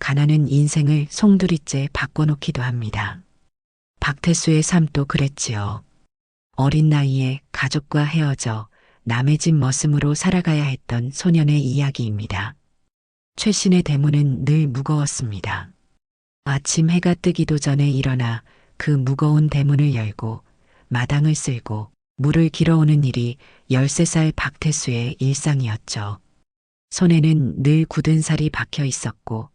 가난은 인생을 송두리째 바꿔놓기도 합니다. 박태수의 삶도 그랬지요. 어린 나이에 가족과 헤어져 남의 집 머슴으로 살아가야 했던 소년의 이야기입니다. 최신의 대문은 늘 무거웠습니다. 아침 해가 뜨기도 전에 일어나 그 무거운 대문을 열고 마당을 쓸고 물을 길어오는 일이 13살 박태수의 일상이었죠. 손에는 늘 굳은 살이 박혀 있었고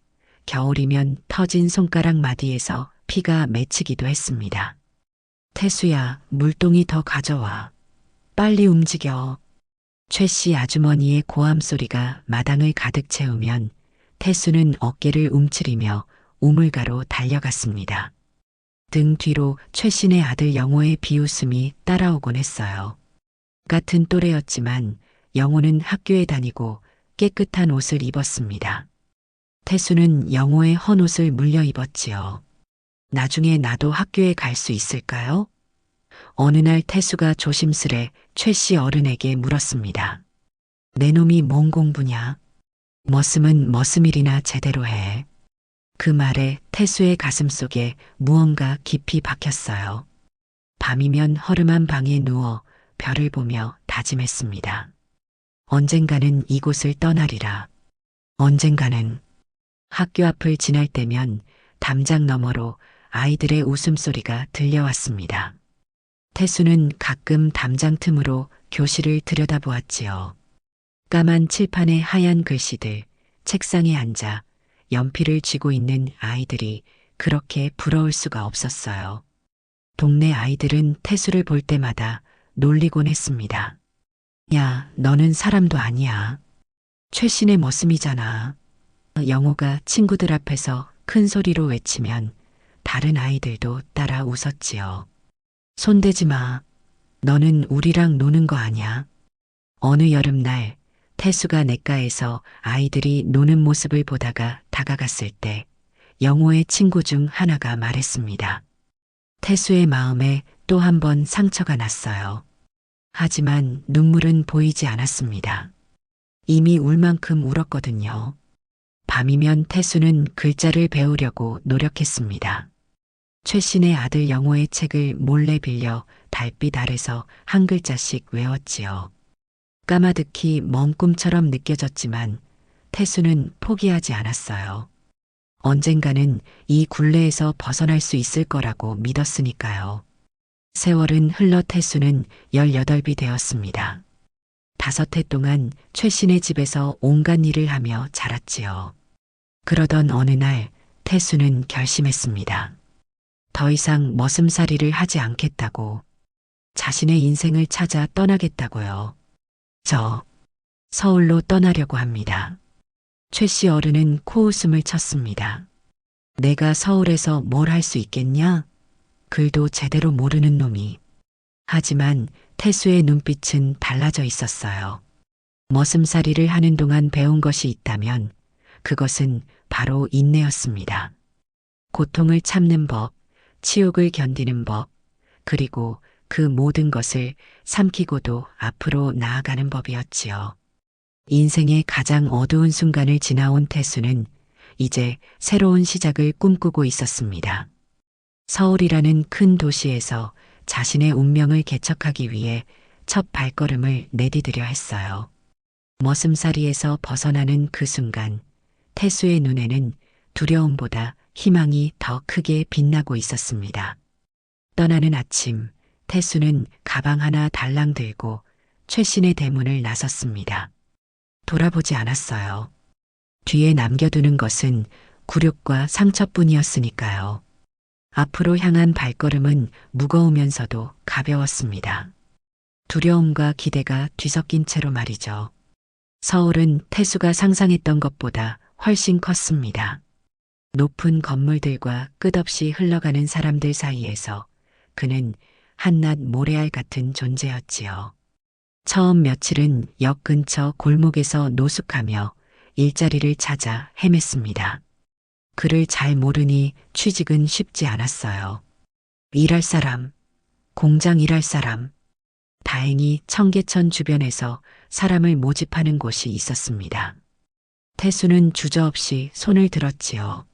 겨울이면 터진 손가락 마디에서 피가 맺히기도 했습니다. 태수야, 물동이 더 가져와. 빨리 움직여. 최 씨 아주머니의 고함 소리가 마당을 가득 채우면 태수는 어깨를 움츠리며 우물가로 달려갔습니다. 등 뒤로 최신의 아들 영호의 비웃음이 따라오곤 했어요. 같은 또래였지만 영호는 학교에 다니고 깨끗한 옷을 입었습니다. 태수는 영호의 헌 옷을 물려 입었지요. 나중에 나도 학교에 갈 수 있을까요? 어느 날 태수가 조심스레 최 씨 어른에게 물었습니다. 내 놈이 뭔 공부냐? 머슴은 머슴일이나 제대로 해. 그 말에 태수의 가슴 속에 무언가 깊이 박혔어요. 밤이면 허름한 방에 누워 별을 보며 다짐했습니다. 언젠가는 이곳을 떠나리라. 언젠가는. 학교 앞을 지날 때면 담장 너머로 아이들의 웃음소리가 들려왔습니다. 태수는 가끔 담장 틈으로 교실을 들여다보았지요. 까만 칠판에 하얀 글씨들, 책상에 앉아 연필을 쥐고 있는 아이들이 그렇게 부러울 수가 없었어요. 동네 아이들은 태수를 볼 때마다 놀리곤 했습니다. 야, 너는 사람도 아니야. 최신의 머슴이잖아. 영호가 친구들 앞에서 큰 소리로 외치면 다른 아이들도 따라 웃었지요. 손대지 마. 너는 우리랑 노는 거 아냐? 어느 여름날 태수가 냇가에서 아이들이 노는 모습을 보다가 다가갔을 때 영호의 친구 중 하나가 말했습니다. 태수의 마음에 또 한 번 상처가 났어요. 하지만 눈물은 보이지 않았습니다. 이미 울 만큼 울었거든요. 밤이면 태수는 글자를 배우려고 노력했습니다. 최신의 아들 영호의 책을 몰래 빌려 달빛 아래서 한 글자씩 외웠지요. 까마득히 먼 꿈처럼 느껴졌지만 태수는 포기하지 않았어요. 언젠가는 이 굴레에서 벗어날 수 있을 거라고 믿었으니까요. 세월은 흘러 태수는 18이 되었습니다. 5해 동안 최신의 집에서 온갖 일을 하며 자랐지요. 그러던 어느 날 태수는 결심했습니다. 더 이상 머슴살이를 하지 않겠다고. 자신의 인생을 찾아 떠나겠다고요. 저 서울로 떠나려고 합니다. 최 씨 어른은 코웃음을 쳤습니다. 내가 서울에서 뭘 할 수 있겠냐? 글도 제대로 모르는 놈이. 하지만 태수의 눈빛은 달라져 있었어요. 머슴살이를 하는 동안 배운 것이 있다면 그것은 바로 인내였습니다. 고통을 참는 법, 치욕을 견디는 법, 그리고 그 모든 것을 삼키고도 앞으로 나아가는 법이었지요. 인생의 가장 어두운 순간을 지나온 태수는 이제 새로운 시작을 꿈꾸고 있었습니다. 서울이라는 큰 도시에서 자신의 운명을 개척하기 위해 첫 발걸음을 내디디려 했어요. 머슴살이에서 벗어나는 그 순간 태수의 눈에는 두려움보다 희망이 더 크게 빛나고 있었습니다. 떠나는 아침, 태수는 가방 하나 달랑 들고 최신의 대문을 나섰습니다. 돌아보지 않았어요. 뒤에 남겨두는 것은 굴욕과 상처뿐이었으니까요. 앞으로 향한 발걸음은 무거우면서도 가벼웠습니다. 두려움과 기대가 뒤섞인 채로 말이죠. 서울은 태수가 상상했던 것보다 훨씬 컸습니다. 높은 건물들과 끝없이 흘러가는 사람들 사이에서 그는 한낱 모래알 같은 존재였지요. 처음 며칠은 역 근처 골목에서 노숙하며 일자리를 찾아 헤맸습니다. 그를 잘 모르니 취직은 쉽지 않았어요. 일할 사람, 공장 일할 사람. 다행히 청계천 주변에서 사람을 모집하는 곳이 있었습니다. 태수는 주저없이 손을 들었지요.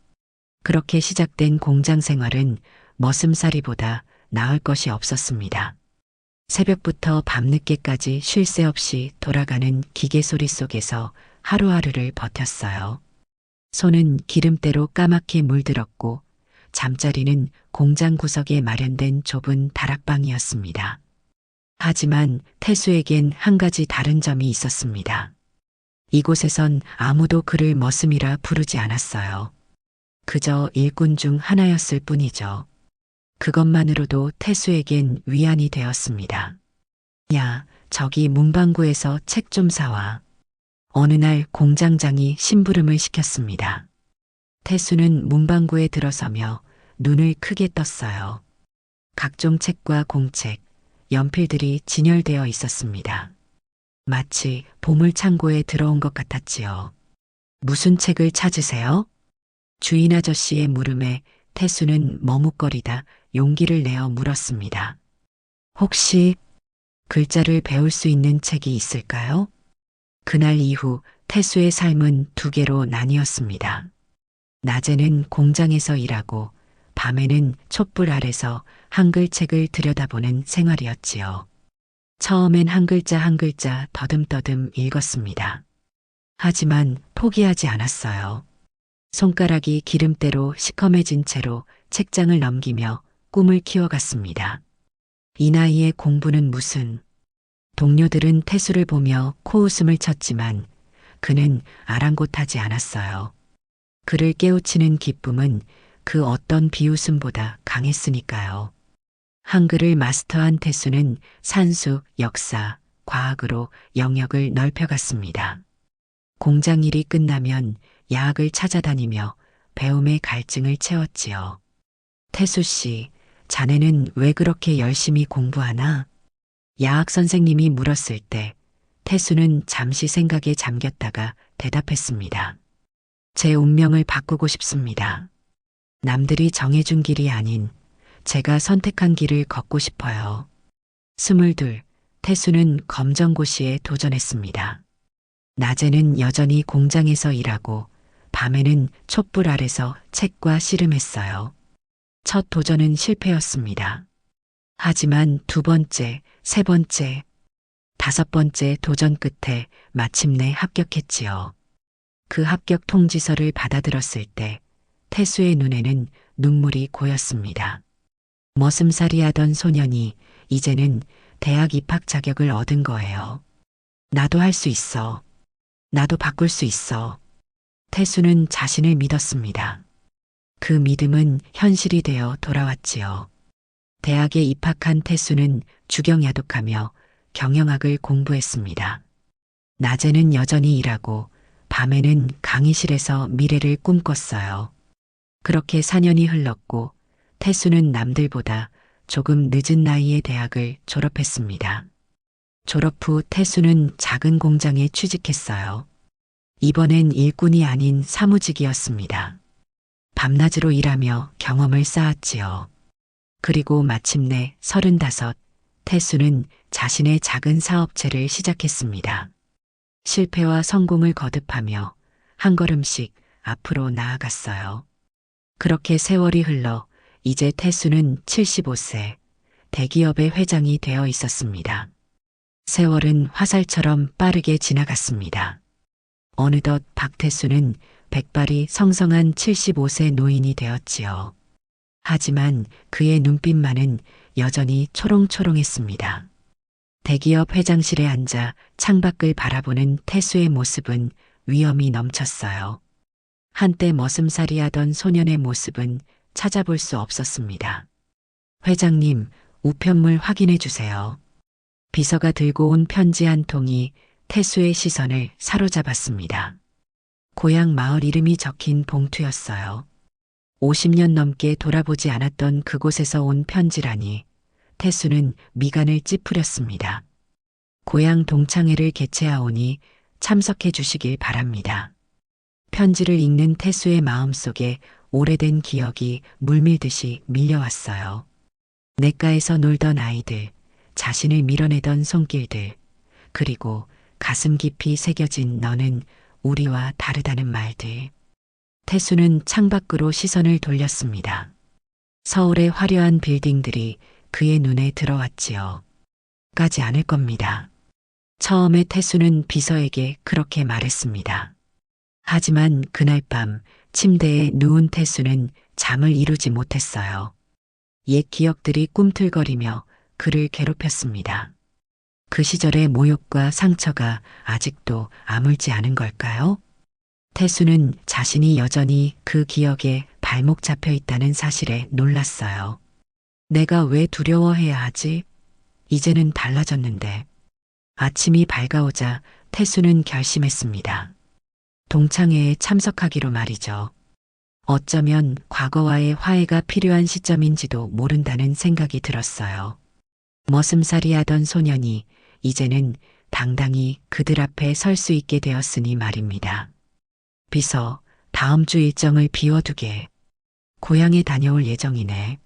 그렇게 시작된 공장 생활은 머슴살이보다 나을 것이 없었습니다. 새벽부터 밤늦게까지 쉴 새 없이 돌아가는 기계 소리 속에서 하루하루를 버텼어요. 손은 기름때로 까맣게 물들었고 잠자리는 공장 구석에 마련된 좁은 다락방이었습니다. 하지만 태수에겐 한 가지 다른 점이 있었습니다. 이곳에선 아무도 그를 머슴이라 부르지 않았어요. 그저 일꾼 중 하나였을 뿐이죠. 그것만으로도 태수에겐 위안이 되었습니다. 야, 저기 문방구에서 책 좀 사와. 어느 날 공장장이 심부름을 시켰습니다. 태수는 문방구에 들어서며 눈을 크게 떴어요. 각종 책과 공책, 연필들이 진열되어 있었습니다. 마치 보물창고에 들어온 것 같았지요. 무슨 책을 찾으세요? 주인 아저씨의 물음에 태수는 머뭇거리다 용기를 내어 물었습니다. 혹시 글자를 배울 수 있는 책이 있을까요? 그날 이후 태수의 삶은 두 개로 나뉘었습니다. 낮에는 공장에서 일하고 밤에는 촛불 아래서 한글 책을 들여다보는 생활이었지요. 처음엔 한 글자 한 글자 더듬더듬 읽었습니다. 하지만 포기하지 않았어요. 손가락이 기름때로 시커매진 채로 책장을 넘기며 꿈을 키워갔습니다. 이 나이에 공부는 무슨. 동료들은 태수를 보며 코웃음을 쳤지만 그는 아랑곳하지 않았어요. 그를 깨우치는 기쁨은 그 어떤 비웃음보다 강했으니까요. 한글을 마스터한 태수는 산수, 역사, 과학으로 영역을 넓혀갔습니다. 공장 일이 끝나면 야학을 찾아다니며 배움의 갈증을 채웠지요. 태수 씨, 자네는 왜 그렇게 열심히 공부하나? 야학 선생님이 물었을 때 태수는 잠시 생각에 잠겼다가 대답했습니다. 제 운명을 바꾸고 싶습니다. 남들이 정해준 길이 아닌 제가 선택한 길을 걷고 싶어요. 22, 태수는 검정고시에 도전했습니다. 낮에는 여전히 공장에서 일하고 밤에는 촛불 아래서 책과 씨름했어요. 첫 도전은 실패였습니다. 하지만 두 번째, 세 번째, 다섯 번째 도전 끝에 마침내 합격했지요. 그 합격 통지서를 받아들었을 때 태수의 눈에는 눈물이 고였습니다. 머슴살이 하던 소년이 이제는 대학 입학 자격을 얻은 거예요. 나도 할 수 있어. 나도 바꿀 수 있어. 태수는 자신을 믿었습니다. 그 믿음은 현실이 되어 돌아왔지요. 대학에 입학한 태수는 주경야독하며 경영학을 공부했습니다. 낮에는 여전히 일하고 밤에는 강의실에서 미래를 꿈꿨어요. 그렇게 4년이 흘렀고 태수는 남들보다 조금 늦은 나이에 대학을 졸업했습니다. 졸업 후 태수는 작은 공장에 취직했어요. 이번엔 일꾼이 아닌 사무직이었습니다. 밤낮으로 일하며 경험을 쌓았지요. 그리고 마침내 35, 태수는 자신의 작은 사업체를 시작했습니다. 실패와 성공을 거듭하며 한 걸음씩 앞으로 나아갔어요. 그렇게 세월이 흘러 이제 태수는 75세, 대기업의 회장이 되어 있었습니다. 세월은 화살처럼 빠르게 지나갔습니다. 어느덧 박태수는 백발이 성성한 75세 노인이 되었지요. 하지만 그의 눈빛만은 여전히 초롱초롱했습니다. 대기업 회장실에 앉아 창밖을 바라보는 태수의 모습은 위엄이 넘쳤어요. 한때 머슴살이 하던 소년의 모습은 찾아볼 수 없었습니다. 회장님, 우편물 확인해 주세요. 비서가 들고 온 편지 한 통이 태수의 시선을 사로잡았습니다. 고향 마을 이름이 적힌 봉투였어요. 50년 넘게 돌아보지 않았던 그곳에서 온 편지라니 태수는 미간을 찌푸렸습니다. 고향 동창회를 개최하오니 참석해 주시길 바랍니다. 편지를 읽는 태수의 마음속에 오래된 기억이 물밀듯이 밀려왔어요. 냇가에서 놀던 아이들, 자신을 밀어내던 손길들, 그리고 가슴 깊이 새겨진 너는 우리와 다르다는 말들. 태수는 창밖으로 시선을 돌렸습니다. 서울의 화려한 빌딩들이 그의 눈에 들어왔지요. 가지 않을 겁니다. 처음에 태수는 비서에게 그렇게 말했습니다. 하지만 그날 밤 침대에 누운 태수는 잠을 이루지 못했어요. 옛 기억들이 꿈틀거리며 그를 괴롭혔습니다. 그 시절의 모욕과 상처가 아직도 아물지 않은 걸까요? 태수는 자신이 여전히 그 기억에 발목 잡혀 있다는 사실에 놀랐어요. 내가 왜 두려워해야 하지? 이제는 달라졌는데. 아침이 밝아오자 태수는 결심했습니다. 동창회에 참석하기로 말이죠. 어쩌면 과거와의 화해가 필요한 시점인지도 모른다는 생각이 들었어요. 머슴살이하던 소년이 이제는 당당히 그들 앞에 설 수 있게 되었으니 말입니다. 비서, 다음 주 일정을 비워두게. 고향에 다녀올 예정이네.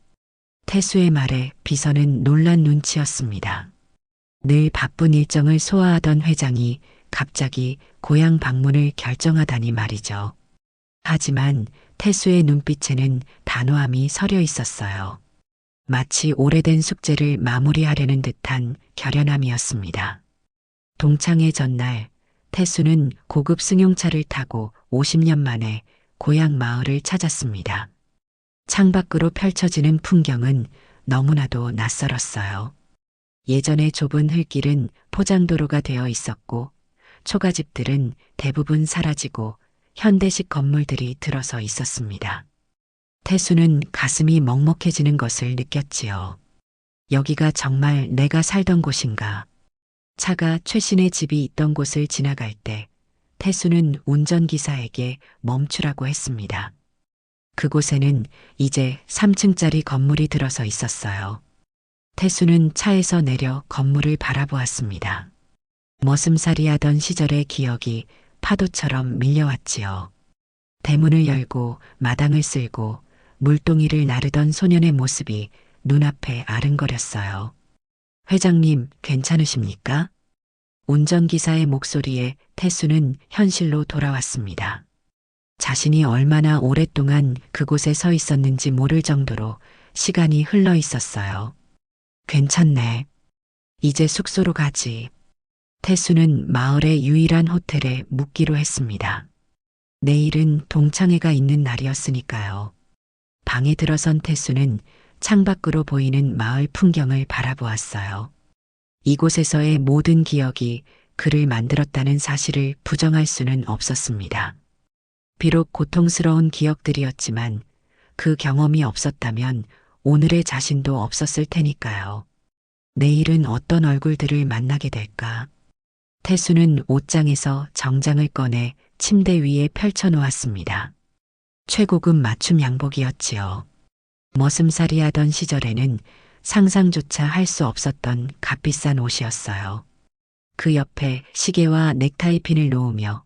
태수의 말에 비서는 놀란 눈치였습니다. 늘 바쁜 일정을 소화하던 회장이 갑자기 고향 방문을 결정하다니 말이죠. 하지만 태수의 눈빛에는 단호함이 서려 있었어요. 마치 오래된 숙제를 마무리하려는 듯한 결연함이었습니다. 동창회 전날 태수는 고급 승용차를 타고 50년 만에 고향 마을을 찾았습니다. 창밖으로 펼쳐지는 풍경은 너무나도 낯설었어요. 예전의 좁은 흙길은 포장도로가 되어 있었고 초가집들은 대부분 사라지고 현대식 건물들이 들어서 있었습니다. 태수는 가슴이 먹먹해지는 것을 느꼈지요. 여기가 정말 내가 살던 곳인가? 차가 최신의 집이 있던 곳을 지나갈 때 태수는 운전기사에게 멈추라고 했습니다. 그곳에는 이제 3층짜리 건물이 들어서 있었어요. 태수는 차에서 내려 건물을 바라보았습니다. 머슴살이하던 시절의 기억이 파도처럼 밀려왔지요. 대문을 열고 마당을 쓸고 물동이를 나르던 소년의 모습이 눈앞에 아른거렸어요. 회장님, 괜찮으십니까? 운전기사의 목소리에 태수는 현실로 돌아왔습니다. 자신이 얼마나 오랫동안 그곳에 서 있었는지 모를 정도로 시간이 흘러 있었어요. 괜찮네. 이제 숙소로 가지. 태수는 마을의 유일한 호텔에 묵기로 했습니다. 내일은 동창회가 있는 날이었으니까요. 방에 들어선 태수는 창밖으로 보이는 마을 풍경을 바라보았어요. 이곳에서의 모든 기억이 그를 만들었다는 사실을 부정할 수는 없었습니다. 비록 고통스러운 기억들이었지만 그 경험이 없었다면 오늘의 자신도 없었을 테니까요. 내일은 어떤 얼굴들을 만나게 될까? 태수는 옷장에서 정장을 꺼내 침대 위에 펼쳐놓았습니다. 최고급 맞춤 양복이었지요. 머슴살이하던 시절에는 상상조차 할 수 없었던 값비싼 옷이었어요. 그 옆에 시계와 넥타이핀을 놓으며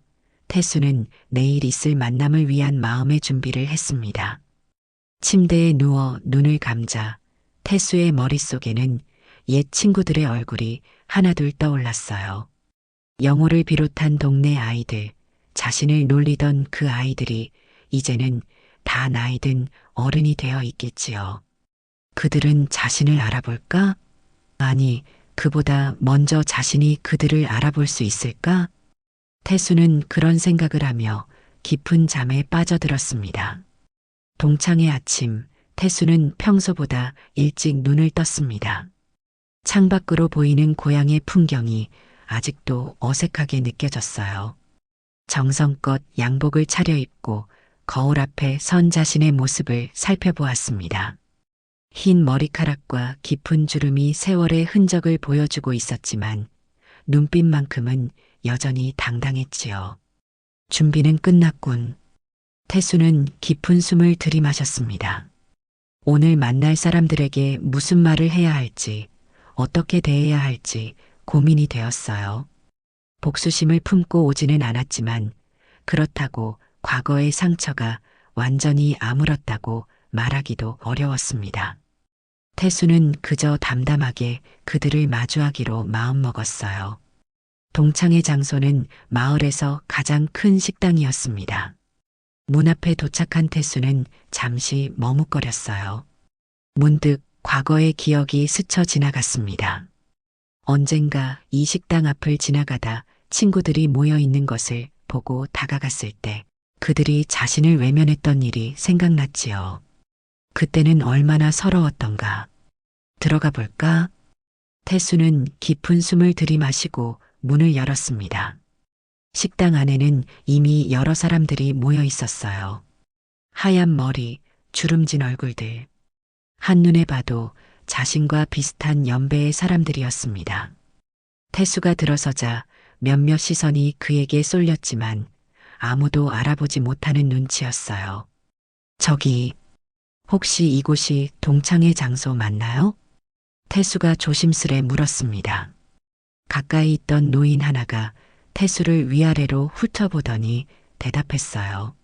태수는 내일 있을 만남을 위한 마음의 준비를 했습니다. 침대에 누워 눈을 감자 태수의 머릿속에는 옛 친구들의 얼굴이 하나둘 떠올랐어요. 영호를 비롯한 동네 아이들, 자신을 놀리던 그 아이들이 이제는 다 나이든 어른이 되어 있겠지요. 그들은 자신을 알아볼까? 아니, 그보다 먼저 자신이 그들을 알아볼 수 있을까? 태수는 그런 생각을 하며 깊은 잠에 빠져들었습니다. 동창회 아침, 태수는 평소보다 일찍 눈을 떴습니다. 창밖으로 보이는 고향의 풍경이 아직도 어색하게 느껴졌어요. 정성껏 양복을 차려입고 거울 앞에 선 자신의 모습을 살펴보았습니다. 흰 머리카락과 깊은 주름이 세월의 흔적을 보여주고 있었지만 눈빛만큼은 여전히 당당했지요. 준비는 끝났군. 태수는 깊은 숨을 들이마셨습니다. 오늘 만날 사람들에게 무슨 말을 해야 할지, 어떻게 대해야 할지 고민이 되었어요. 복수심을 품고 오지는 않았지만 그렇다고 과거의 상처가 완전히 아물었다고 말하기도 어려웠습니다. 태수는 그저 담담하게 그들을 마주하기로 마음먹었어요. 동창의 장소는 마을에서 가장 큰 식당이었습니다. 문 앞에 도착한 태수는 잠시 머뭇거렸어요. 문득 과거의 기억이 스쳐 지나갔습니다. 언젠가 이 식당 앞을 지나가다 친구들이 모여 있는 것을 보고 다가갔을 때 그들이 자신을 외면했던 일이 생각났지요. 그때는 얼마나 서러웠던가. 들어가 볼까? 태수는 깊은 숨을 들이마시고 문을 열었습니다. 식당 안에는 이미 여러 사람들이 모여 있었어요. 하얀 머리, 주름진 얼굴들. 한눈에 봐도 자신과 비슷한 연배의 사람들이었습니다. 태수가 들어서자 몇몇 시선이 그에게 쏠렸지만 아무도 알아보지 못하는 눈치였어요. 저기, 혹시 이곳이 동창의 장소 맞나요? 태수가 조심스레 물었습니다. 가까이 있던 노인 하나가 태수를 위아래로 훑어보더니 대답했어요.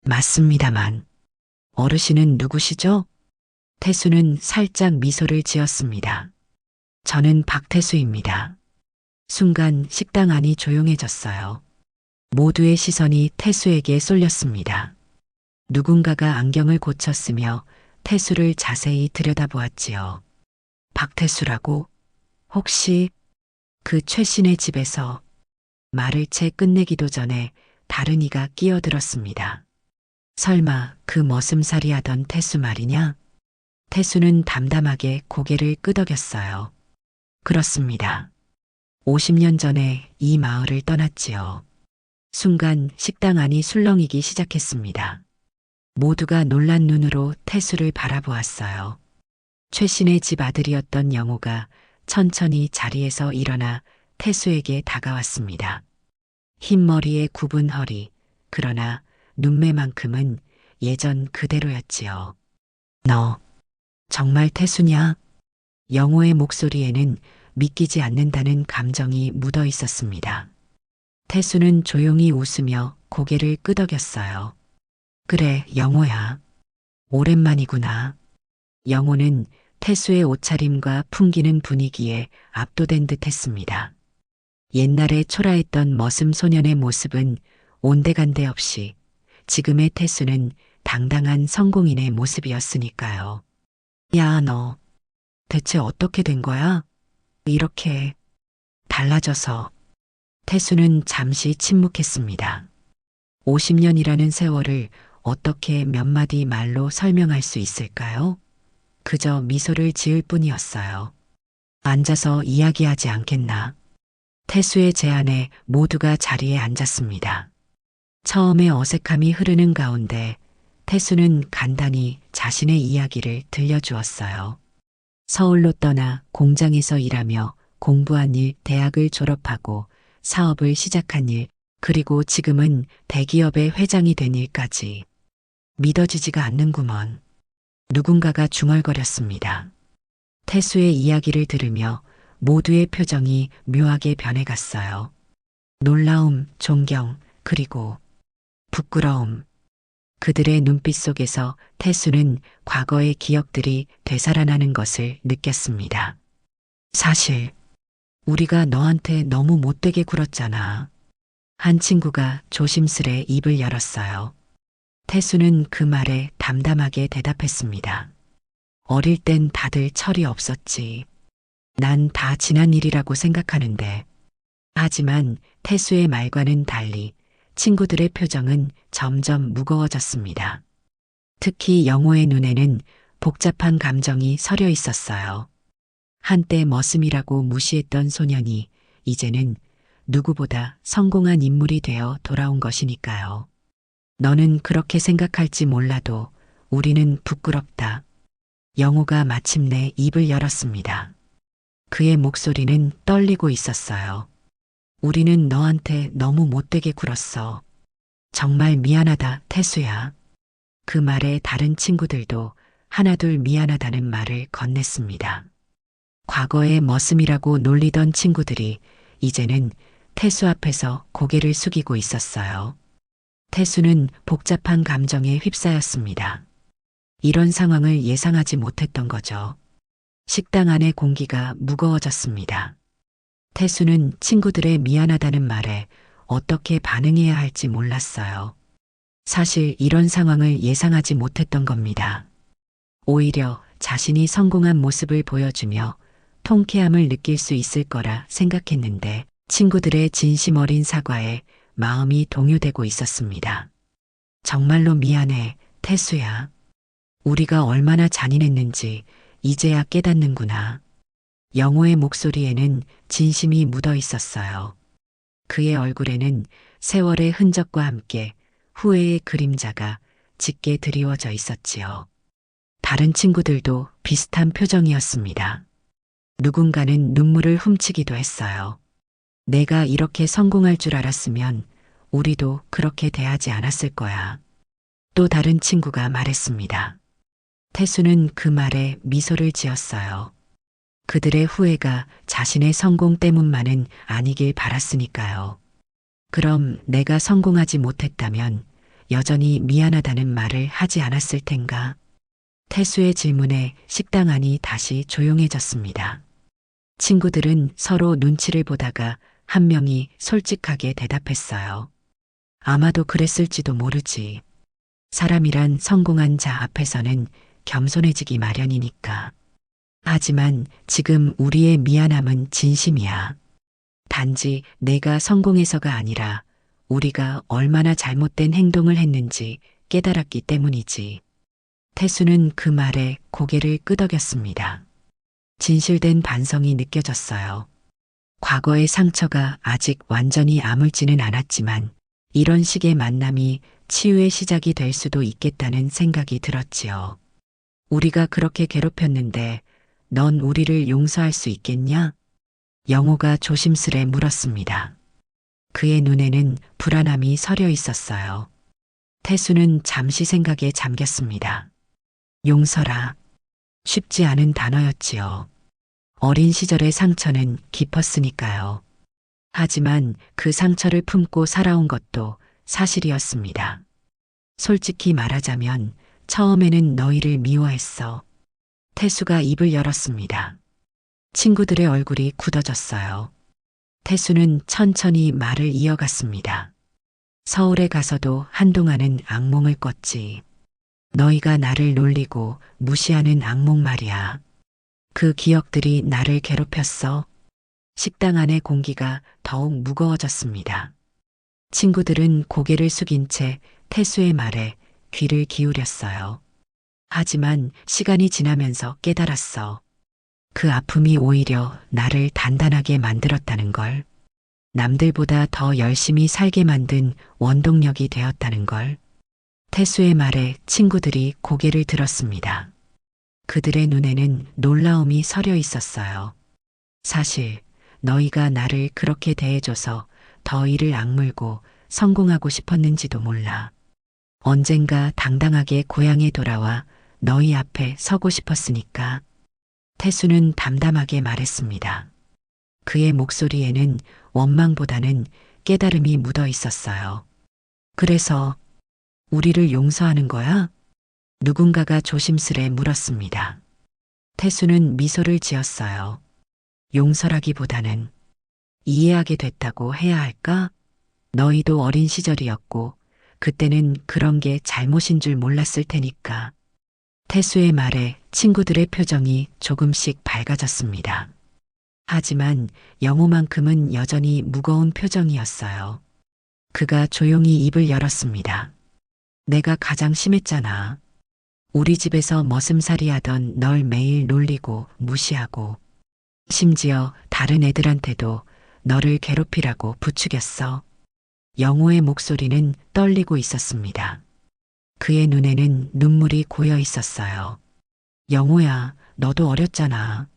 맞습니다만, 어르신은 누구시죠? 태수는 살짝 미소를 지었습니다. 저는 박태수입니다. 순간 식당 안이 조용해졌어요. 모두의 시선이 태수에게 쏠렸습니다. 누군가가 안경을 고쳤으며 태수를 자세히 들여다보았지요. 박태수라고? 혹시 그 최신의 집에서 말을 채 끝내기도 전에 다른 이가 끼어들었습니다. 설마 그 머슴살이 하던 태수 말이냐? 태수는 담담하게 고개를 끄덕였어요. 그렇습니다. 50년 전에 이 마을을 떠났지요. 순간 식당 안이 술렁이기 시작했습니다. 모두가 놀란 눈으로 태수를 바라보았어요. 최신의 집 아들이었던 영호가 천천히 자리에서 일어나 태수에게 다가왔습니다. 흰 머리에 굽은 허리, 그러나 눈매만큼은 예전 그대로였지요. 너, 정말 태수냐? 영호의 목소리에는 믿기지 않는다는 감정이 묻어 있었습니다. 태수는 조용히 웃으며 고개를 끄덕였어요. 그래, 영호야. 오랜만이구나. 영호는 태수의 옷차림과 풍기는 분위기에 압도된 듯 했습니다. 옛날에 초라했던 머슴 소년의 모습은 온데간데 없이 지금의 태수는 당당한 성공인의 모습이었으니까요. 야, 너 대체 어떻게 된 거야? 이렇게 달라져서. 태수는 잠시 침묵했습니다. 50년이라는 세월을 어떻게 몇 마디 말로 설명할 수 있을까요? 그저 미소를 지을 뿐이었어요. 앉아서 이야기하지 않겠나? 태수의 제안에 모두가 자리에 앉았습니다. 처음에 어색함이 흐르는 가운데 태수는 간단히 자신의 이야기를 들려주었어요. 서울로 떠나 공장에서 일하며 공부한 일, 대학을 졸업하고 사업을 시작한 일, 그리고 지금은 대기업의 회장이 된 일까지. 믿어지지가 않는구먼. 누군가가 중얼거렸습니다. 태수의 이야기를 들으며 모두의 표정이 묘하게 변해갔어요. 놀라움, 존경, 그리고 부끄러움. 그들의 눈빛 속에서 태수는 과거의 기억들이 되살아나는 것을 느꼈습니다. 사실 우리가 너한테 너무 못되게 굴었잖아. 한 친구가 조심스레 입을 열었어요. 태수는 그 말에 담담하게 대답했습니다. 어릴 땐 다들 철이 없었지. 난 다 지난 일이라고 생각하는데. 하지만 태수의 말과는 달리 친구들의 표정은 점점 무거워졌습니다. 특히 영호의 눈에는 복잡한 감정이 서려 있었어요. 한때 머슴이라고 무시했던 소년이 이제는 누구보다 성공한 인물이 되어 돌아온 것이니까요. 너는 그렇게 생각할지 몰라도 우리는 부끄럽다. 영호가 마침내 입을 열었습니다. 그의 목소리는 떨리고 있었어요. 우리는 너한테 너무 못되게 굴었어. 정말 미안하다, 태수야. 그 말에 다른 친구들도 하나둘 미안하다는 말을 건넸습니다. 과거에 머슴이라고 놀리던 친구들이 이제는 태수 앞에서 고개를 숙이고 있었어요. 태수는 복잡한 감정에 휩싸였습니다. 이런 상황을 예상하지 못했던 거죠. 식당 안의 공기가 무거워졌습니다. 태수는 친구들의 미안하다는 말에 어떻게 반응해야 할지 몰랐어요. 사실 이런 상황을 예상하지 못했던 겁니다. 오히려 자신이 성공한 모습을 보여주며 통쾌함을 느낄 수 있을 거라 생각했는데 친구들의 진심 어린 사과에 마음이 동요되고 있었습니다. 정말로 미안해, 태수야. 우리가 얼마나 잔인했는지 이제야 깨닫는구나. 영호의 목소리에는 진심이 묻어 있었어요. 그의 얼굴에는 세월의 흔적과 함께 후회의 그림자가 짙게 드리워져 있었지요. 다른 친구들도 비슷한 표정이었습니다. 누군가는 눈물을 훔치기도 했어요. 내가 이렇게 성공할 줄 알았으면 우리도 그렇게 대하지 않았을 거야. 또 다른 친구가 말했습니다. 태수는 그 말에 미소를 지었어요. 그들의 후회가 자신의 성공 때문만은 아니길 바랐으니까요. 그럼 내가 성공하지 못했다면 여전히 미안하다는 말을 하지 않았을 텐가? 태수의 질문에 식당 안이 다시 조용해졌습니다. 친구들은 서로 눈치를 보다가 한 명이 솔직하게 대답했어요. 아마도 그랬을지도 모르지. 사람이란 성공한 자 앞에서는 겸손해지기 마련이니까. 하지만 지금 우리의 미안함은 진심이야. 단지 내가 성공해서가 아니라 우리가 얼마나 잘못된 행동을 했는지 깨달았기 때문이지. 태수는 그 말에 고개를 끄덕였습니다. 진실된 반성이 느껴졌어요. 과거의 상처가 아직 완전히 아물지는 않았지만 이런 식의 만남이 치유의 시작이 될 수도 있겠다는 생각이 들었지요. 우리가 그렇게 괴롭혔는데 넌 우리를 용서할 수 있겠냐? 영호가 조심스레 물었습니다. 그의 눈에는 불안함이 서려 있었어요. 태수는 잠시 생각에 잠겼습니다. 용서라. 쉽지 않은 단어였지요. 어린 시절의 상처는 깊었으니까요. 하지만 그 상처를 품고 살아온 것도 사실이었습니다. 솔직히 말하자면 처음에는 너희를 미워했어. 태수가 입을 열었습니다. 친구들의 얼굴이 굳어졌어요. 태수는 천천히 말을 이어갔습니다. 서울에 가서도 한동안은 악몽을 꿨지. 너희가 나를 놀리고 무시하는 악몽 말이야. 그 기억들이 나를 괴롭혔어. 식당 안의 공기가 더욱 무거워졌습니다. 친구들은 고개를 숙인 채 태수의 말에 귀를 기울였어요. 하지만 시간이 지나면서 깨달았어. 그 아픔이 오히려 나를 단단하게 만들었다는 걸. 남들보다 더 열심히 살게 만든 원동력이 되었다는 걸. 태수의 말에 친구들이 고개를 들었습니다. 그들의 눈에는 놀라움이 서려 있었어요. 사실 너희가 나를 그렇게 대해줘서 더 이를 악물고 성공하고 싶었는지도 몰라. 언젠가 당당하게 고향에 돌아와 너희 앞에 서고 싶었으니까. 태수는 담담하게 말했습니다. 그의 목소리에는 원망보다는 깨달음이 묻어 있었어요. 그래서 우리를 용서하는 거야? 누군가가 조심스레 물었습니다. 태수는 미소를 지었어요. 용서라기보다는 이해하게 됐다고 해야 할까? 너희도 어린 시절이었고 그때는 그런 게 잘못인 줄 몰랐을 테니까. 태수의 말에 친구들의 표정이 조금씩 밝아졌습니다. 하지만 영호만큼은 여전히 무거운 표정이었어요. 그가 조용히 입을 열었습니다. 내가 가장 심했잖아. 우리 집에서 머슴살이 하던 널 매일 놀리고 무시하고 심지어 다른 애들한테도 너를 괴롭히라고 부추겼어. 영호의 목소리는 떨리고 있었습니다. 그의 눈에는 눈물이 고여 있었어요. 영호야, 너도 어렸잖아.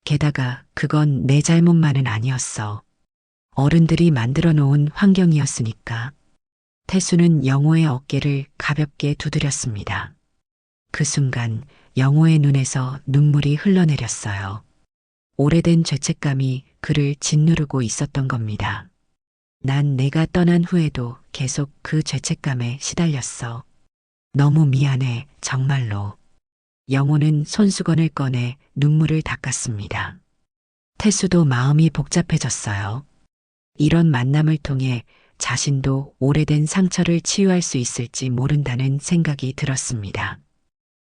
게다가 그건 내 잘못만은 아니었어. 어른들이 만들어 놓은 환경이었으니까. 태수는 영호의 어깨를 가볍게 두드렸습니다. 그 순간 영호의 눈에서 눈물이 흘러내렸어요. 오래된 죄책감이 그를 짓누르고 있었던 겁니다. 난 내가 떠난 후에도 계속 그 죄책감에 시달렸어. 너무 미안해, 정말로. 영호는 손수건을 꺼내 눈물을 닦았습니다. 태수도 마음이 복잡해졌어요. 이런 만남을 통해 자신도 오래된 상처를 치유할 수 있을지 모른다는 생각이 들었습니다.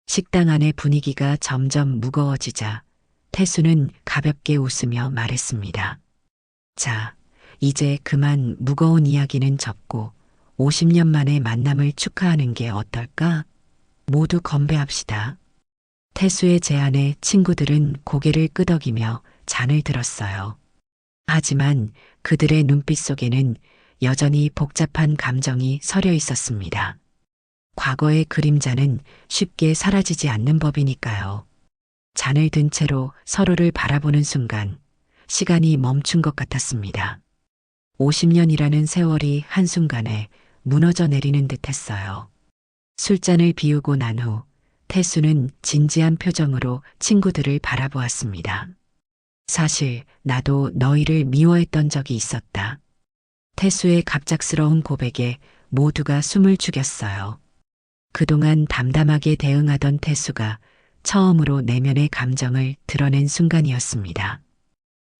식당 안의 분위기가 점점 무거워지자 태수는 가볍게 웃으며 말했습니다. 자, 이제 그만 무거운 이야기는 접고 50년 만의 만남을 축하하는 게 어떨까? 모두 건배합시다. 태수의 제안에 친구들은 고개를 끄덕이며 잔을 들었어요. 하지만 그들의 눈빛 속에는 여전히 복잡한 감정이 서려 있었습니다. 과거의 그림자는 쉽게 사라지지 않는 법이니까요. 잔을 든 채로 서로를 바라보는 순간 시간이 멈춘 것 같았습니다. 50년이라는 세월이 한순간에 무너져 내리는 듯 했어요. 술잔을 비우고 난 후 태수는 진지한 표정으로 친구들을 바라보았습니다. 사실 나도 너희를 미워했던 적이 있었다. 태수의 갑작스러운 고백에 모두가 숨을 죽였어요. 그동안 담담하게 대응하던 태수가 처음으로 내면의 감정을 드러낸 순간이었습니다.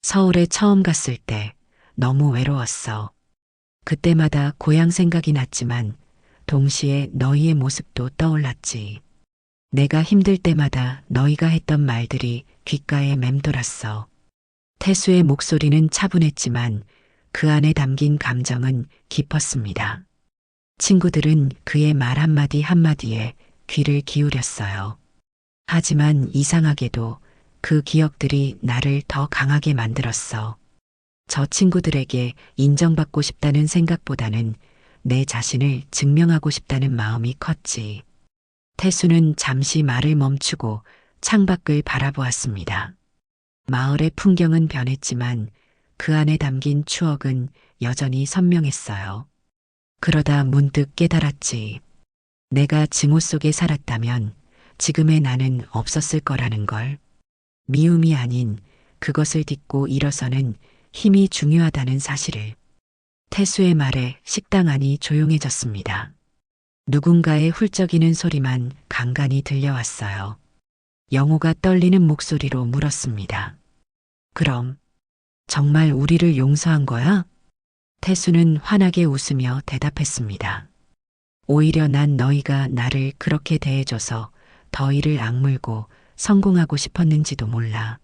서울에 처음 갔을 때 너무 외로웠어. 그때마다 고향 생각이 났지만 동시에 너희의 모습도 떠올랐지. 내가 힘들 때마다 너희가 했던 말들이 귓가에 맴돌았어. 태수의 목소리는 차분했지만 그 안에 담긴 감정은 깊었습니다. 친구들은 그의 말 한마디 한마디에 귀를 기울였어요. 하지만 이상하게도 그 기억들이 나를 더 강하게 만들었어. 저 친구들에게 인정받고 싶다는 생각보다는 내 자신을 증명하고 싶다는 마음이 컸지. 태수는 잠시 말을 멈추고 창밖을 바라보았습니다. 마을의 풍경은 변했지만 그 안에 담긴 추억은 여전히 선명했어요. 그러다 문득 깨달았지. 내가 증오 속에 살았다면 지금의 나는 없었을 거라는 걸. 미움이 아닌 그것을 딛고 일어서는 힘이 중요하다는 사실을. 태수의 말에 식당 안이 조용해졌습니다. 누군가의 훌쩍이는 소리만 간간히 들려왔어요. 영호가 떨리는 목소리로 물었습니다. 그럼 정말 우리를 용서한 거야? 태수는 환하게 웃으며 대답했습니다. 오히려 난 너희가 나를 그렇게 대해줘서 더 이를 악물고 성공하고 싶었는지도 몰라.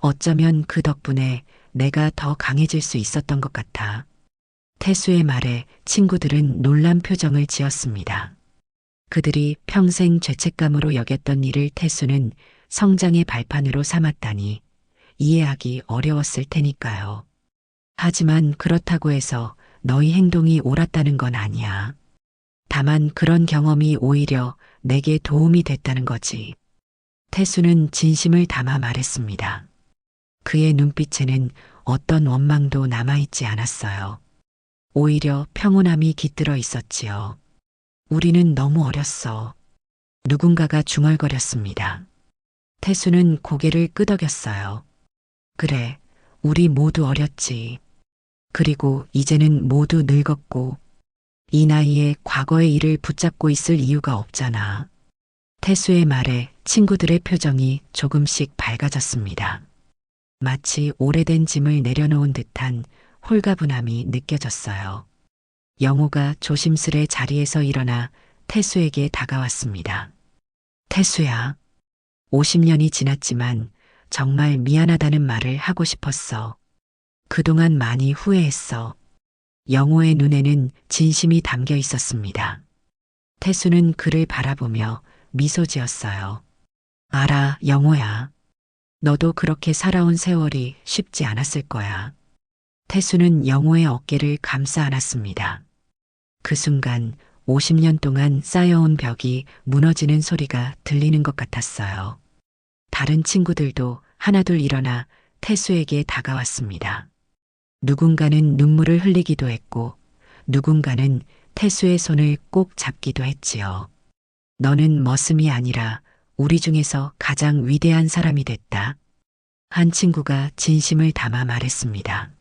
어쩌면 그 덕분에 내가 더 강해질 수 있었던 것 같아. 태수의 말에 친구들은 놀란 표정을 지었습니다. 그들이 평생 죄책감으로 여겼던 일을 태수는 성장의 발판으로 삼았다니 이해하기 어려웠을 테니까요. 하지만 그렇다고 해서 너희 행동이 옳았다는 건 아니야. 다만 그런 경험이 오히려 내게 도움이 됐다는 거지. 태수는 진심을 담아 말했습니다. 그의 눈빛에는 어떤 원망도 남아있지 않았어요. 오히려 평온함이 깃들어 있었지요. 우리는 너무 어렸어. 누군가가 중얼거렸습니다. 태수는 고개를 끄덕였어요. 그래, 우리 모두 어렸지. 그리고 이제는 모두 늙었고, 이 나이에 과거의 일을 붙잡고 있을 이유가 없잖아. 태수의 말에 친구들의 표정이 조금씩 밝아졌습니다. 마치 오래된 짐을 내려놓은 듯한 홀가분함이 느껴졌어요. 영호가 조심스레 자리에서 일어나 태수에게 다가왔습니다. 태수야, 50년이 지났지만 정말 미안하다는 말을 하고 싶었어. 그동안 많이 후회했어. 영호의 눈에는 진심이 담겨 있었습니다. 태수는 그를 바라보며 미소 지었어요. 알아, 영호야. 너도 그렇게 살아온 세월이 쉽지 않았을 거야. 태수는 영호의 어깨를 감싸 안았습니다. 그 순간 50년 동안 쌓여온 벽이 무너지는 소리가 들리는 것 같았어요. 다른 친구들도 하나둘 일어나 태수에게 다가왔습니다. 누군가는 눈물을 흘리기도 했고 누군가는 태수의 손을 꼭 잡기도 했지요. 너는 머슴이 아니라 우리 중에서 가장 위대한 사람이 됐다. 한 친구가 진심을 담아 말했습니다.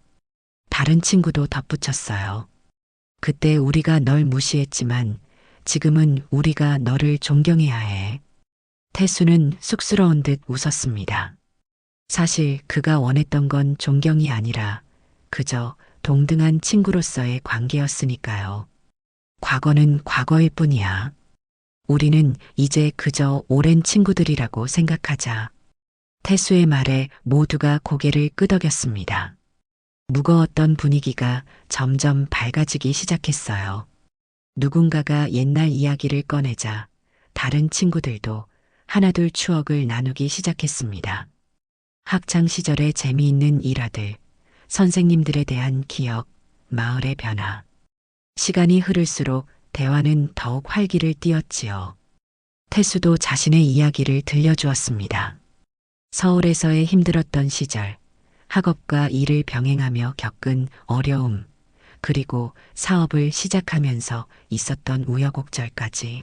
다른 친구도 덧붙였어요. 그때 우리가 널 무시했지만 지금은 우리가 너를 존경해야 해. 태수는 쑥스러운 듯 웃었습니다. 사실 그가 원했던 건 존경이 아니라 그저 동등한 친구로서의 관계였으니까요. 과거는 과거일 뿐이야. 우리는 이제 그저 오랜 친구들이라고 생각하자. 태수의 말에 모두가 고개를 끄덕였습니다. 무거웠던 분위기가 점점 밝아지기 시작했어요. 누군가가 옛날 이야기를 꺼내자 다른 친구들도 하나둘 추억을 나누기 시작했습니다. 학창 시절의 재미있는 일화들, 선생님들에 대한 기억, 마을의 변화. 시간이 흐를수록 대화는 더욱 활기를 띠었지요. 태수도 자신의 이야기를 들려주었습니다. 서울에서의 힘들었던 시절, 학업과 일을 병행하며 겪은 어려움, 그리고 사업을 시작하면서 있었던 우여곡절까지.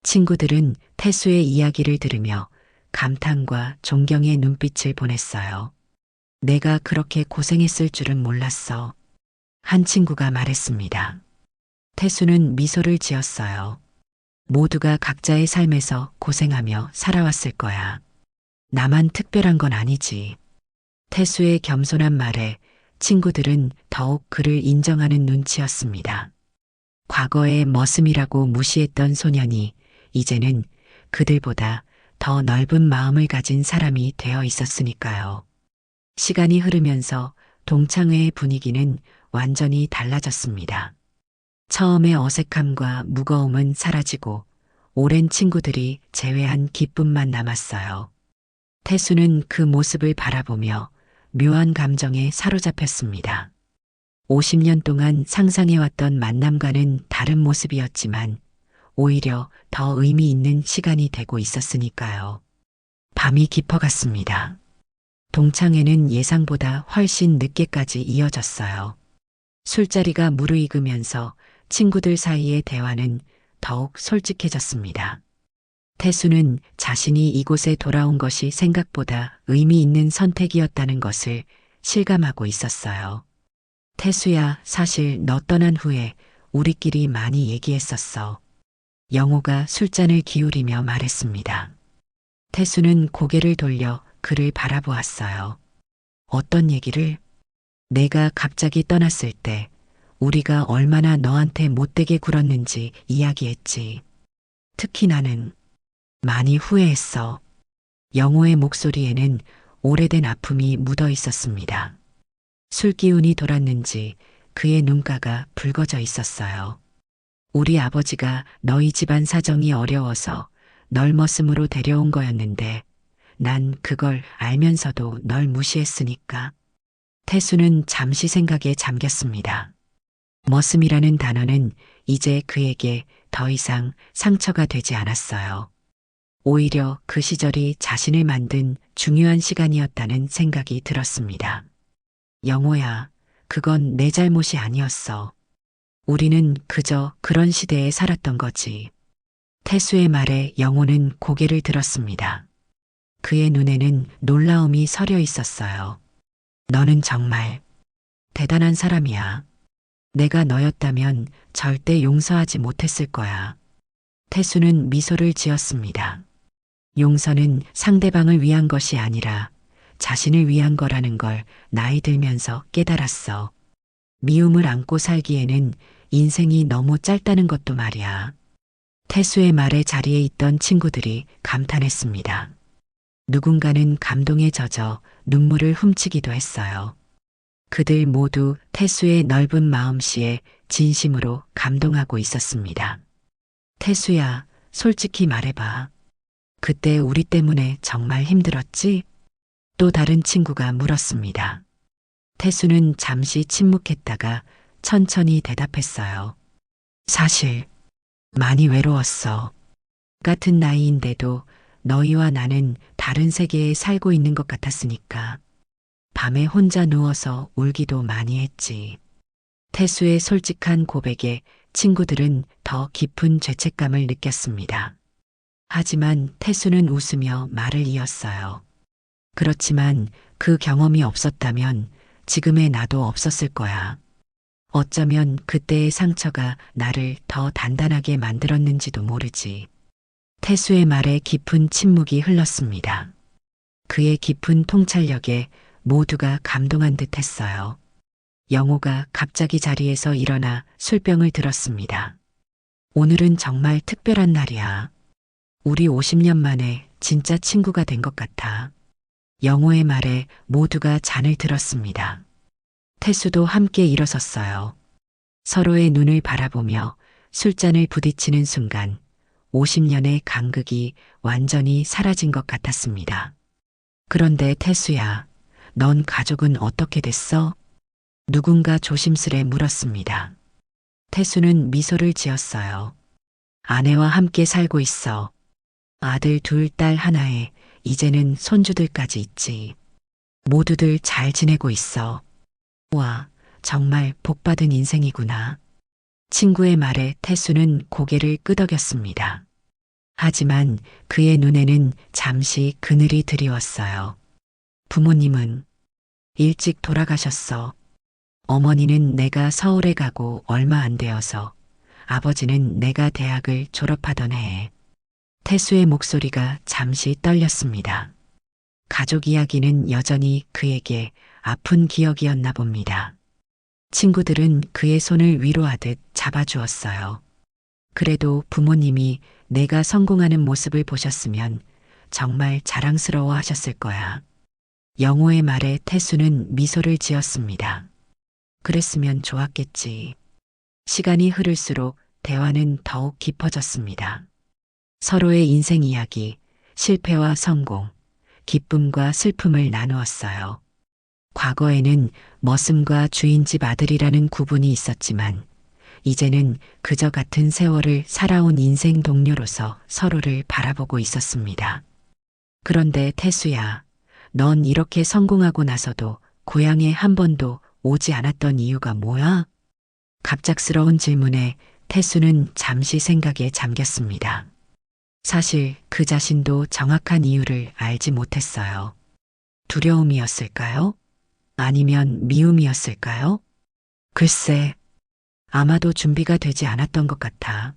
친구들은 태수의 이야기를 들으며 감탄과 존경의 눈빛을 보냈어요. 내가 그렇게 고생했을 줄은 몰랐어. 한 친구가 말했습니다. 태수는 미소를 지었어요. 모두가 각자의 삶에서 고생하며 살아왔을 거야. 나만 특별한 건 아니지. 태수의 겸손한 말에 친구들은 더욱 그를 인정하는 눈치였습니다. 과거의 머슴이라고 무시했던 소년이 이제는 그들보다 더 넓은 마음을 가진 사람이 되어 있었으니까요. 시간이 흐르면서 동창회의 분위기는 완전히 달라졌습니다. 처음의 어색함과 무거움은 사라지고 오랜 친구들이 재회한 기쁨만 남았어요. 태수는 그 모습을 바라보며 묘한 감정에 사로잡혔습니다. 50년 동안 상상해왔던 만남과는 다른 모습이었지만 오히려 더 의미 있는 시간이 되고 있었으니까요. 밤이 깊어갔습니다. 동창회는 예상보다 훨씬 늦게까지 이어졌어요. 술자리가 무르익으면서 친구들 사이의 대화는 더욱 솔직해졌습니다. 태수는 자신이 이곳에 돌아온 것이 생각보다 의미 있는 선택이었다는 것을 실감하고 있었어요. 태수야, 사실 너 떠난 후에 우리끼리 많이 얘기했었어. 영호가 술잔을 기울이며 말했습니다. 태수는 고개를 돌려 그를 바라보았어요. 어떤 얘기를? 내가 갑자기 떠났을 때 우리가 얼마나 너한테 못되게 굴었는지 이야기했지. 특히 나는 많이 후회했어. 영호의 목소리에는 오래된 아픔이 묻어 있었습니다. 술 기운이 돌았는지 그의 눈가가 붉어져 있었어요. 우리 아버지가 너희 집안 사정이 어려워서 널 머슴으로 데려온 거였는데 난 그걸 알면서도 널 무시했으니까. 태수는 잠시 생각에 잠겼습니다. 머슴이라는 단어는 이제 그에게 더 이상 상처가 되지 않았어요. 오히려 그 시절이 자신을 만든 중요한 시간이었다는 생각이 들었습니다. 영호야, 그건 내 잘못이 아니었어. 우리는 그저 그런 시대에 살았던 거지. 태수의 말에 영호는 고개를 들었습니다. 그의 눈에는 놀라움이 서려 있었어요. 너는 정말 대단한 사람이야. 내가 너였다면 절대 용서하지 못했을 거야. 태수는 미소를 지었습니다. 용서는 상대방을 위한 것이 아니라 자신을 위한 거라는 걸 나이 들면서 깨달았어. 미움을 안고 살기에는 인생이 너무 짧다는 것도 말이야. 태수의 말에 자리에 있던 친구들이 감탄했습니다. 누군가는 감동에 젖어 눈물을 훔치기도 했어요. 그들 모두 태수의 넓은 마음씨에 진심으로 감동하고 있었습니다. 태수야, 솔직히 말해봐. 그때 우리 때문에 정말 힘들었지? 또 다른 친구가 물었습니다. 태수는 잠시 침묵했다가 천천히 대답했어요. 사실 많이 외로웠어. 같은 나이인데도 너희와 나는 다른 세계에 살고 있는 것 같았으니까. 밤에 혼자 누워서 울기도 많이 했지. 태수의 솔직한 고백에 친구들은 더 깊은 죄책감을 느꼈습니다. 하지만 태수는 웃으며 말을 이었어요. 그렇지만 그 경험이 없었다면 지금의 나도 없었을 거야. 어쩌면 그때의 상처가 나를 더 단단하게 만들었는지도 모르지. 태수의 말에 깊은 침묵이 흘렀습니다. 그의 깊은 통찰력에 모두가 감동한 듯 했어요. 영호가 갑자기 자리에서 일어나 술병을 들었습니다. 오늘은 정말 특별한 날이야. 우리 50년 만에 진짜 친구가 된 것 같아. 영호의 말에 모두가 잔을 들었습니다. 태수도 함께 일어섰어요. 서로의 눈을 바라보며 술잔을 부딪히는 순간 50년의 간극이 완전히 사라진 것 같았습니다. 그런데 태수야, 넌 가족은 어떻게 됐어? 누군가 조심스레 물었습니다. 태수는 미소를 지었어요. 아내와 함께 살고 있어. 아들 둘, 딸 하나에 이제는 손주들까지 있지. 모두들 잘 지내고 있어. 와, 정말 복받은 인생이구나. 친구의 말에 태수는 고개를 끄덕였습니다. 하지만 그의 눈에는 잠시 그늘이 드리웠어요. 부모님은 일찍 돌아가셨어. 어머니는 내가 서울에 가고 얼마 안 되어서, 아버지는 내가 대학을 졸업하던 해에. 태수의 목소리가 잠시 떨렸습니다. 가족 이야기는 여전히 그에게 아픈 기억이었나 봅니다. 친구들은 그의 손을 위로하듯 잡아주었어요. 그래도 부모님이 내가 성공하는 모습을 보셨으면 정말 자랑스러워 하셨을 거야. 영호의 말에 태수는 미소를 지었습니다. 그랬으면 좋았겠지. 시간이 흐를수록 대화는 더욱 깊어졌습니다. 서로의 인생 이야기, 실패와 성공, 기쁨과 슬픔을 나누었어요. 과거에는 머슴과 주인집 아들이라는 구분이 있었지만 이제는 그저 같은 세월을 살아온 인생 동료로서 서로를 바라보고 있었습니다. 그런데 태수야, 넌 이렇게 성공하고 나서도 고향에 한 번도 오지 않았던 이유가 뭐야? 갑작스러운 질문에 태수는 잠시 생각에 잠겼습니다. 사실 그 자신도 정확한 이유를 알지 못했어요. 두려움이었을까요? 아니면 미움이었을까요? 글쎄, 아마도 준비가 되지 않았던 것 같아.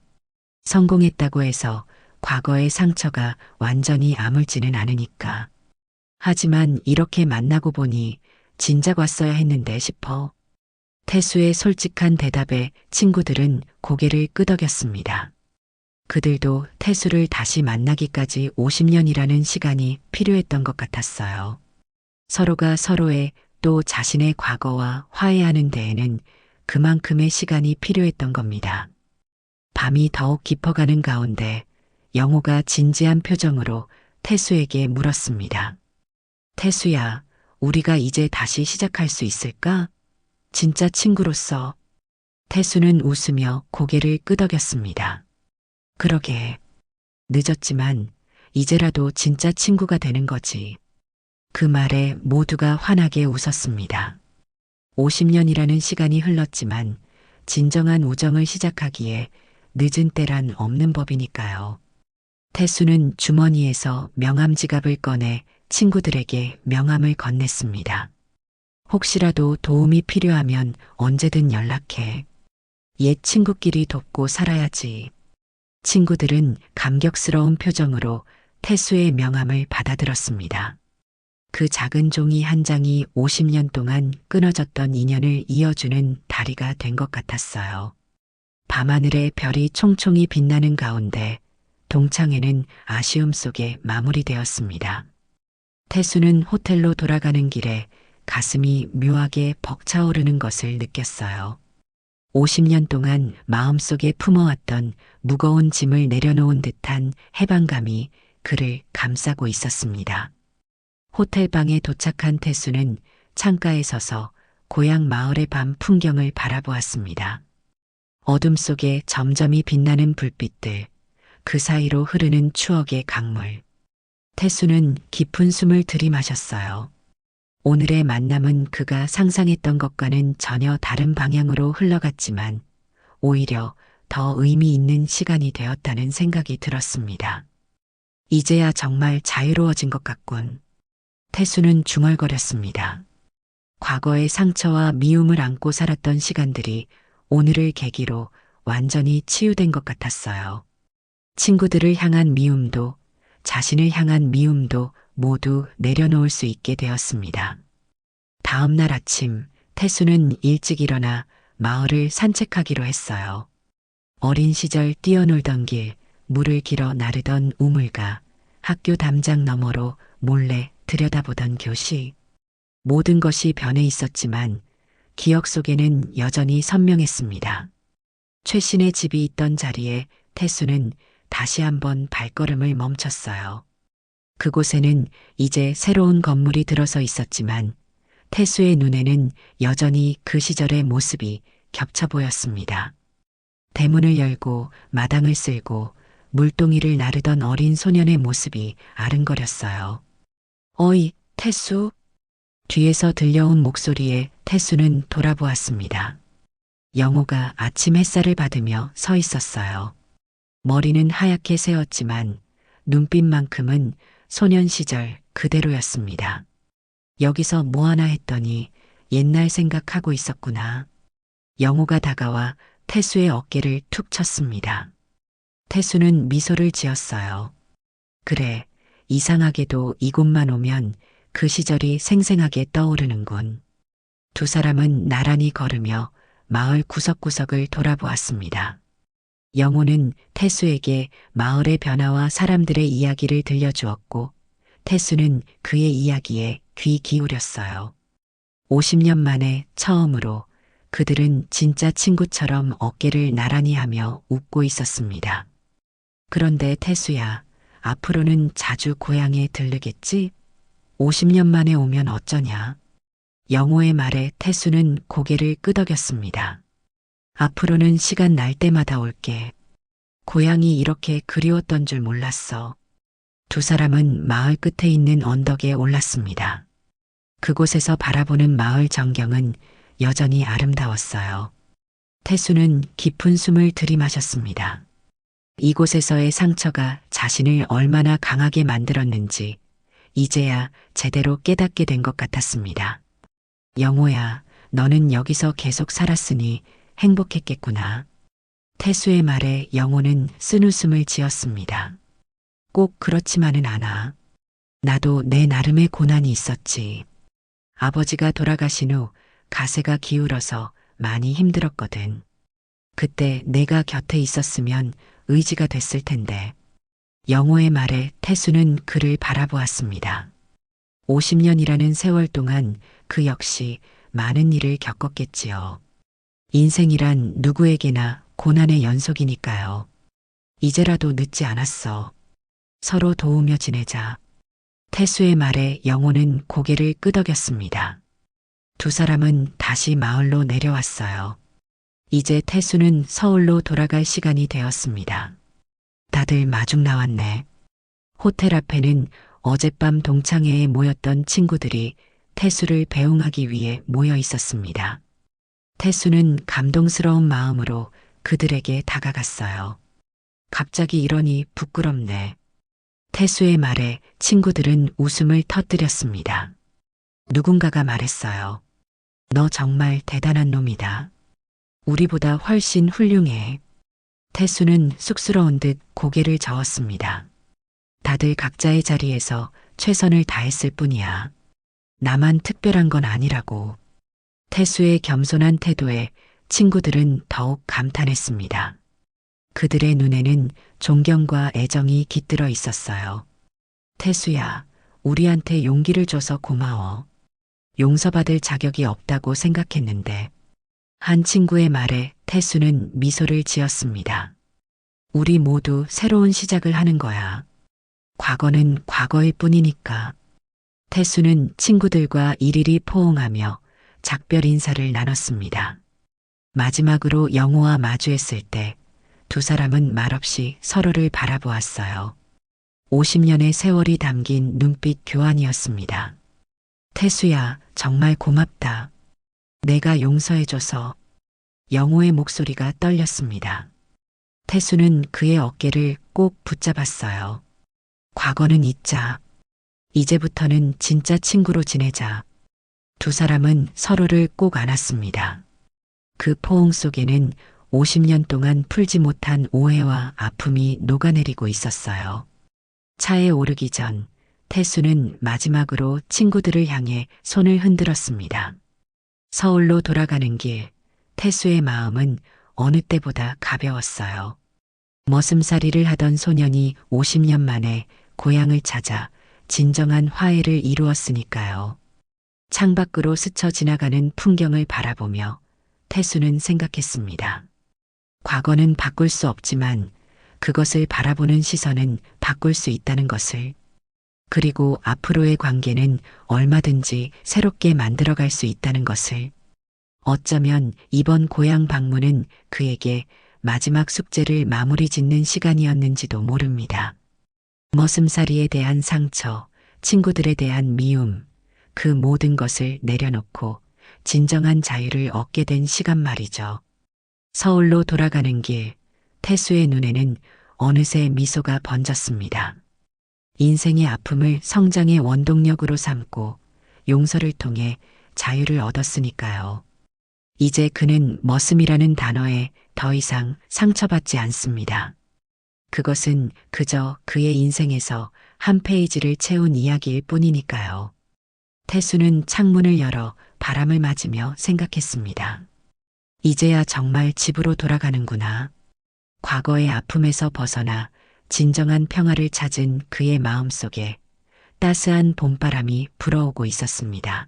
성공했다고 해서 과거의 상처가 완전히 아물지는 않으니까. 하지만 이렇게 만나고 보니 진작 왔어야 했는데 싶어. 태수의 솔직한 대답에 친구들은 고개를 끄덕였습니다. 그들도 태수를 다시 만나기까지 50년이라는 시간이 필요했던 것 같았어요. 서로가 서로의 또 자신의 과거와 화해하는 데에는 그만큼의 시간이 필요했던 겁니다. 밤이 더욱 깊어가는 가운데 영호가 진지한 표정으로 태수에게 물었습니다. 태수야, 우리가 이제 다시 시작할 수 있을까? 진짜 친구로서. 태수는 웃으며 고개를 끄덕였습니다. 그러게. 늦었지만 이제라도 진짜 친구가 되는 거지. 그 말에 모두가 환하게 웃었습니다. 50년이라는 시간이 흘렀지만 진정한 우정을 시작하기에 늦은 때란 없는 법이니까요. 태수는 주머니에서 명함 지갑을 꺼내 친구들에게 명함을 건넸습니다. 혹시라도 도움이 필요하면 언제든 연락해. 옛 친구끼리 돕고 살아야지. 친구들은 감격스러운 표정으로 태수의 명함을 받아들었습니다. 그 작은 종이 한 장이 50년 동안 끊어졌던 인연을 이어주는 다리가 된 것 같았어요. 밤하늘에 별이 총총히 빛나는 가운데 동창회는 아쉬움 속에 마무리되었습니다. 태수는 호텔로 돌아가는 길에 가슴이 묘하게 벅차오르는 것을 느꼈어요. 50년 동안 마음속에 품어왔던 무거운 짐을 내려놓은 듯한 해방감이 그를 감싸고 있었습니다. 호텔 방에 도착한 태수는 창가에 서서 고향 마을의 밤 풍경을 바라보았습니다. 어둠 속에 점점이 빛나는 불빛들, 그 사이로 흐르는 추억의 강물. 태수는 깊은 숨을 들이마셨어요. 오늘의 만남은 그가 상상했던 것과는 전혀 다른 방향으로 흘러갔지만 오히려 더 의미 있는 시간이 되었다는 생각이 들었습니다. 이제야 정말 자유로워진 것 같군. 태수는 중얼거렸습니다. 과거의 상처와 미움을 안고 살았던 시간들이 오늘을 계기로 완전히 치유된 것 같았어요. 친구들을 향한 미움도, 자신을 향한 미움도 모두 내려놓을 수 있게 되었습니다. 다음 날 아침 태수는 일찍 일어나 마을을 산책하기로 했어요. 어린 시절 뛰어놀던 길, 물을 길어 나르던 우물가, 학교 담장 너머로 몰래 들여다보던 교시. 모든 것이 변해 있었지만 기억 속에는 여전히 선명했습니다. 최신의 집이 있던 자리에 태수는 다시 한번 발걸음을 멈췄어요. 그곳에는 이제 새로운 건물이 들어서 있었지만 태수의 눈에는 여전히 그 시절의 모습이 겹쳐 보였습니다. 대문을 열고 마당을 쓸고 물동이를 나르던 어린 소년의 모습이 아른거렸어요. 어이, 태수. 뒤에서 들려온 목소리에 태수는 돌아보았습니다. 영호가 아침 햇살을 받으며 서 있었어요. 머리는 하얗게 새었지만 눈빛만큼은 소년 시절 그대로였습니다. 여기서 뭐하나 했더니 옛날 생각하고 있었구나. 영호가 다가와 태수의 어깨를 툭 쳤습니다. 태수는 미소를 지었어요. 그래, 이상하게도 이곳만 오면 그 시절이 생생하게 떠오르는군. 두 사람은 나란히 걸으며 마을 구석구석을 돌아보았습니다. 영호는 태수에게 마을의 변화와 사람들의 이야기를 들려주었고 태수는 그의 이야기에 귀 기울였어요. 50년 만에 처음으로 그들은 진짜 친구처럼 어깨를 나란히 하며 웃고 있었습니다. 그런데 태수야, 앞으로는 자주 고향에 들르겠지? 50년 만에 오면 어쩌냐? 영호의 말에 태수는 고개를 끄덕였습니다. 앞으로는 시간 날 때마다 올게. 고향이 이렇게 그리웠던 줄 몰랐어. 두 사람은 마을 끝에 있는 언덕에 올랐습니다. 그곳에서 바라보는 마을 전경은 여전히 아름다웠어요. 태수는 깊은 숨을 들이마셨습니다. 이곳에서의 상처가 자신을 얼마나 강하게 만들었는지 이제야 제대로 깨닫게 된 것 같았습니다. 영호야, 너는 여기서 계속 살았으니 행복했겠구나. 태수의 말에 영호는 쓴웃음을 지었습니다. 꼭 그렇지만은 않아. 나도 내 나름의 고난이 있었지. 아버지가 돌아가신 후 가세가 기울어서 많이 힘들었거든. 그때 내가 곁에 있었으면 의지가 됐을 텐데. 영호의 말에 태수는 그를 바라보았습니다. 50년이라는 세월 동안 그 역시 많은 일을 겪었겠지요. 인생이란 누구에게나 고난의 연속이니까요. 이제라도 늦지 않았어. 서로 도우며 지내자. 태수의 말에 영호는 고개를 끄덕였습니다. 두 사람은 다시 마을로 내려왔어요. 이제 태수는 서울로 돌아갈 시간이 되었습니다. 다들 마중 나왔네. 호텔 앞에는 어젯밤 동창회에 모였던 친구들이 태수를 배웅하기 위해 모여 있었습니다. 태수는 감동스러운 마음으로 그들에게 다가갔어요. 갑자기 이러니 부끄럽네. 태수의 말에 친구들은 웃음을 터뜨렸습니다. 누군가가 말했어요. 너 정말 대단한 놈이다. 우리보다 훨씬 훌륭해. 태수는 쑥스러운 듯 고개를 저었습니다. 다들 각자의 자리에서 최선을 다했을 뿐이야. 나만 특별한 건 아니라고. 태수의 겸손한 태도에 친구들은 더욱 감탄했습니다. 그들의 눈에는 존경과 애정이 깃들어 있었어요. 태수야, 우리한테 용기를 줘서 고마워. 용서받을 자격이 없다고 생각했는데. 한 친구의 말에 태수는 미소를 지었습니다. 우리 모두 새로운 시작을 하는 거야. 과거는 과거일 뿐이니까. 태수는 친구들과 이리리 포옹하며 작별 인사를 나눴습니다. 마지막으로 영호와 마주했을 때 두 사람은 말없이 서로를 바라보았어요. 50년의 세월이 담긴 눈빛 교환이었습니다. 태수야, 정말 고맙다. 내가 용서해줘서. 영호의 목소리가 떨렸습니다. 태수는 그의 어깨를 꼭 붙잡았어요. 과거는 잊자. 이제부터는 진짜 친구로 지내자. 두 사람은 서로를 꼭 안았습니다. 그 포옹 속에는 50년 동안 풀지 못한 오해와 아픔이 녹아내리고 있었어요. 차에 오르기 전 태수는 마지막으로 친구들을 향해 손을 흔들었습니다. 서울로 돌아가는 길, 태수의 마음은 어느 때보다 가벼웠어요. 머슴살이를 하던 소년이 50년 만에 고향을 찾아 진정한 화해를 이루었으니까요. 창밖으로 스쳐 지나가는 풍경을 바라보며 태수는 생각했습니다. 과거는 바꿀 수 없지만 그것을 바라보는 시선은 바꿀 수 있다는 것을. 그리고 앞으로의 관계는 얼마든지 새롭게 만들어갈 수 있다는 것을. 어쩌면 이번 고향 방문은 그에게 마지막 숙제를 마무리 짓는 시간이었는지도 모릅니다. 머슴살이에 대한 상처, 친구들에 대한 미움, 그 모든 것을 내려놓고 진정한 자유를 얻게 된 시간 말이죠. 서울로 돌아가는 길, 태수의 눈에는 어느새 미소가 번졌습니다. 인생의 아픔을 성장의 원동력으로 삼고 용서를 통해 자유를 얻었으니까요. 이제 그는 머슴이라는 단어에 더 이상 상처받지 않습니다. 그것은 그저 그의 인생에서 한 페이지를 채운 이야기일 뿐이니까요. 태수는 창문을 열어 바람을 맞으며 생각했습니다. 이제야 정말 집으로 돌아가는구나. 과거의 아픔에서 벗어나 진정한 평화를 찾은 그의 마음속에 따스한 봄바람이 불어오고 있었습니다.